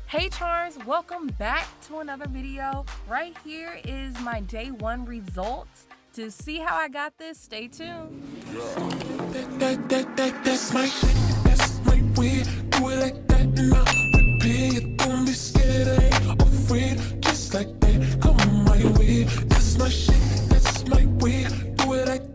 Hey charms, welcome back to another video. Right here is my day one results. To see how I got this, stay tuned. That's my shit, that's my way. Do it like that and I'll repeat it. Don't be scared, I ain't afraid. Just like that, come on my way. That's my shit, that's my way. Do it like that.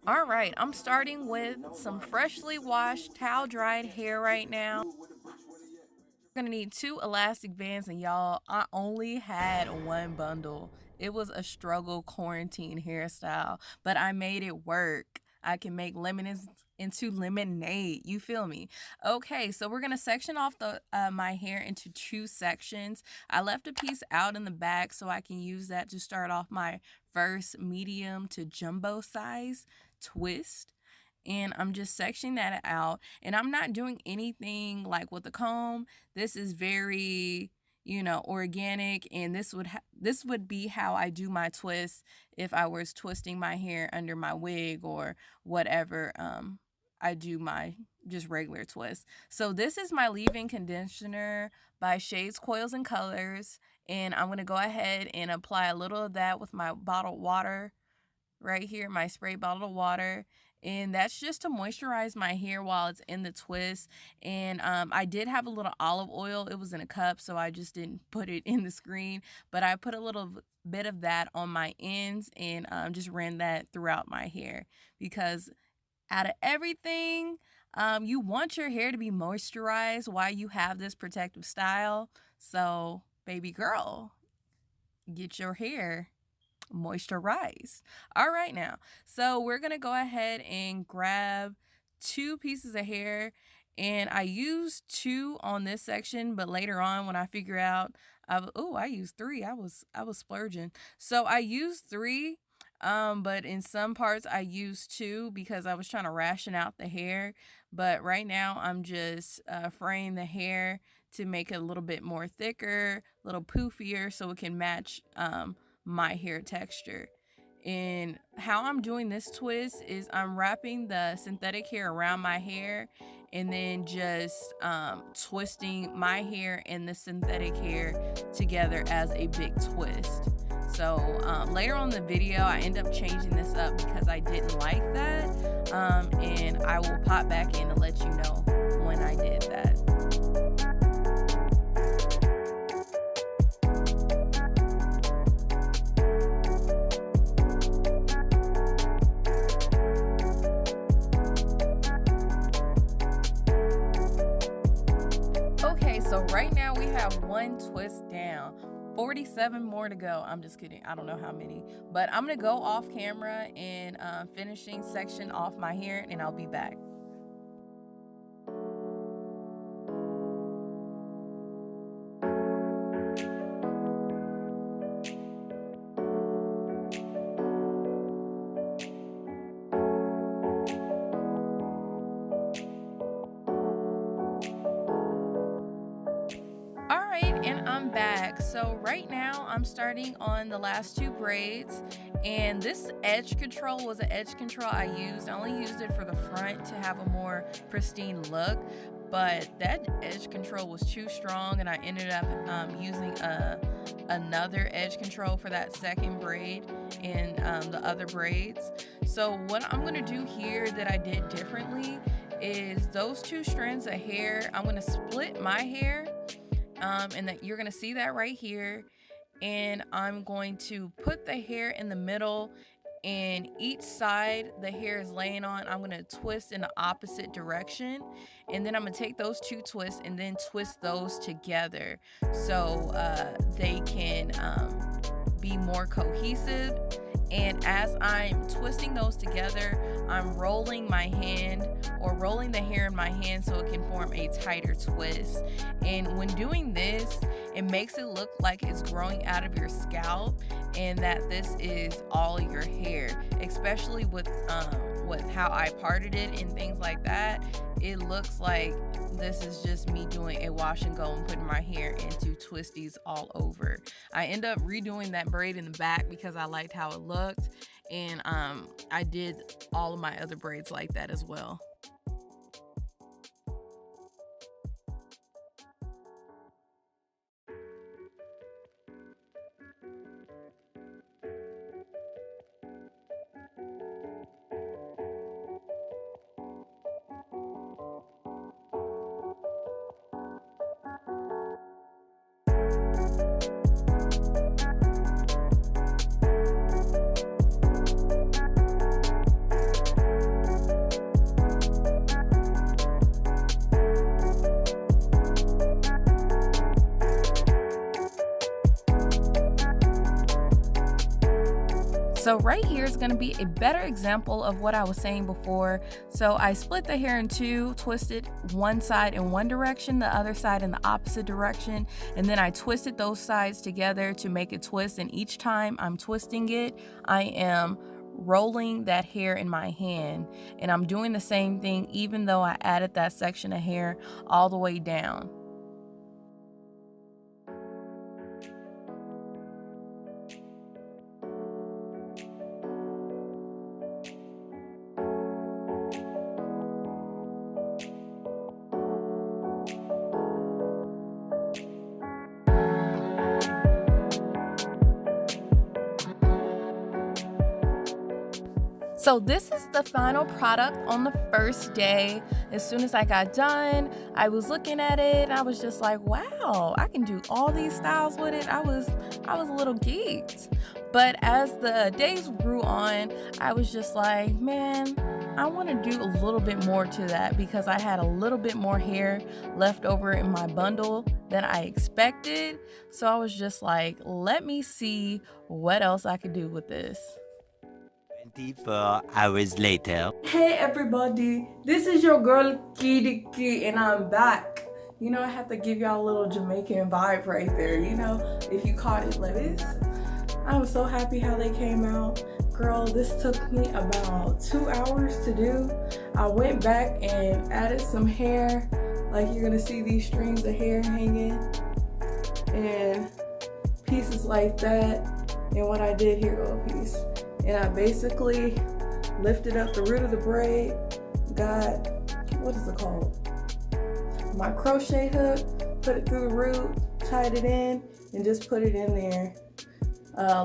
All right, I'm starting with some freshly washed, towel dried hair right now. We're gonna need 2 elastic bands, and y'all, I only had 1 bundle. It was a struggle quarantine hairstyle, but I made it work. I can make lemons into lemonade. You feel me? Okay, so we're gonna section off the my hair into 2 sections. I left a piece out in the back so I can use that to start off my first medium to jumbo size twist. And I'm just sectioning that out, and I'm not doing anything like with the comb. This is very, organic, and this would be how I do my twists if I was twisting my hair under my wig or whatever. I do my just regular twist. So this is my leave-in conditioner by Shades, Coils, and Colors, and I'm gonna go ahead and apply a little of that with my bottled water right here, my spray bottle of water, and that's just to moisturize my hair while it's in the twist. And I did have a little olive oil. It was in a cup, so I just didn't put it in the screen, but I put a little bit of that on my ends and just ran that throughout my hair, because out of everything, you want your hair to be moisturized while you have this protective style. So baby girl, get your hair moisturized. All right, now, so we're gonna go ahead and grab 2 pieces of hair, and I used 2 on this section, but later on when I figure out I used 3. I was splurging, so I used 3, but in some parts I used 2 because I was trying to ration out the hair. But right now I'm just fraying the hair to make it a little bit more thicker, a little poofier, so it can match my hair texture. And how I'm doing this twist is I'm wrapping the synthetic hair around my hair and then just twisting my hair and the synthetic hair together as a big twist. So later on in the video, I end up changing this up because I didn't like that, and I will pop back in and let you know when I did that. So right now we have 1 twist down, 47 more to go. I'm just kidding. I don't know how many, but I'm gonna go off camera and finishing section off my hair, and I'll be back. And I'm back. So right now I'm starting on the last 2 braids, and this edge control was an edge control I used. I only used it for the front to have a more pristine look, but that edge control was too strong, and I ended up using another edge control for that second braid and the other braids. So what I'm gonna do here that I did differently is those 2 strands of hair, I'm gonna split my hair, and that you're gonna see that right here, and I'm going to put the hair in the middle, and each side the hair is laying on, I'm gonna twist in the opposite direction, and then I'm gonna take those 2 twists and then twist those together so they can be more cohesive. And as I'm twisting those together, I'm rolling my hand or rolling the hair in my hand so it can form a tighter twist. And when doing this, it makes it look like it's growing out of your scalp and that this is all your hair, especially with how I parted it and things like that. It looks like this is just me doing a wash and go and putting my hair into twisties all over. I end up redoing that braid in the back because I liked how it looked, and I did all of my other braids like that as well. So right here is going to be a better example of what I was saying before. So I split the hair in two, twisted one side in one direction, the other side in the opposite direction, and then I twisted those sides together to make a twist, and each time I'm twisting it, I am rolling that hair in my hand, and I'm doing the same thing even though I added that section of hair all the way down. So this is the final product on the first day. As soon as I got done, I was looking at it and I was just like, wow, I can do all these styles with it. I was a little geeked. But as the days grew on, I was just like, man, I want to do a little bit more to that, because I had a little bit more hair left over in my bundle than I expected. So I was just like, let me see what else I could do with this. 24 hours later. Hey everybody, this is your girl KiDyeKi and I'm back. You know, I have to give y'all a little Jamaican vibe right there, you know, if you caught it like this. I was so happy how they came out. Girl, this took me about 2 hours to do. I went back and added some hair, like you're gonna see these strings of hair hanging and pieces like that. And what I did here, go a piece. And I basically lifted up the root of the braid, got, what is it called? My crochet hook, put it through the root, tied it in, and just put it in there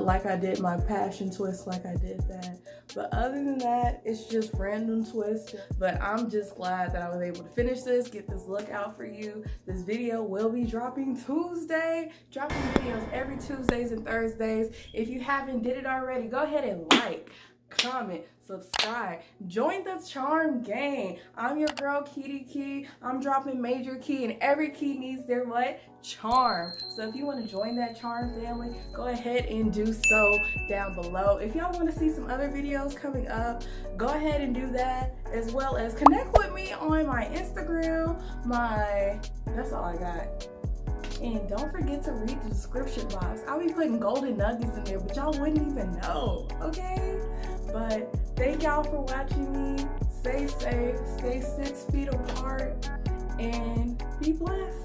like I did my passion twist, like I did that. But other than that, it's just random twists. But I'm just glad that I was able to finish this, get this look out for you. This video will be dropping Tuesday. Dropping videos every Tuesdays and Thursdays. If you haven't did it already, go ahead and like, comment, subscribe, join the charm gang. I'm your girl KiDyeKi. I'm dropping major key, and every key needs their what? Charm. So if you want to join that charm family, go ahead and do so down below. If y'all want to see some other videos coming up, go ahead and do that, as well as connect with me on my Instagram. That's all I got. And don't forget to read the description box. I'll be putting golden nuggets in there, but y'all wouldn't even know, okay? But thank y'all for watching me. Stay safe, stay 6 feet apart, and be blessed.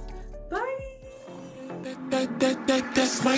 Bye. That's my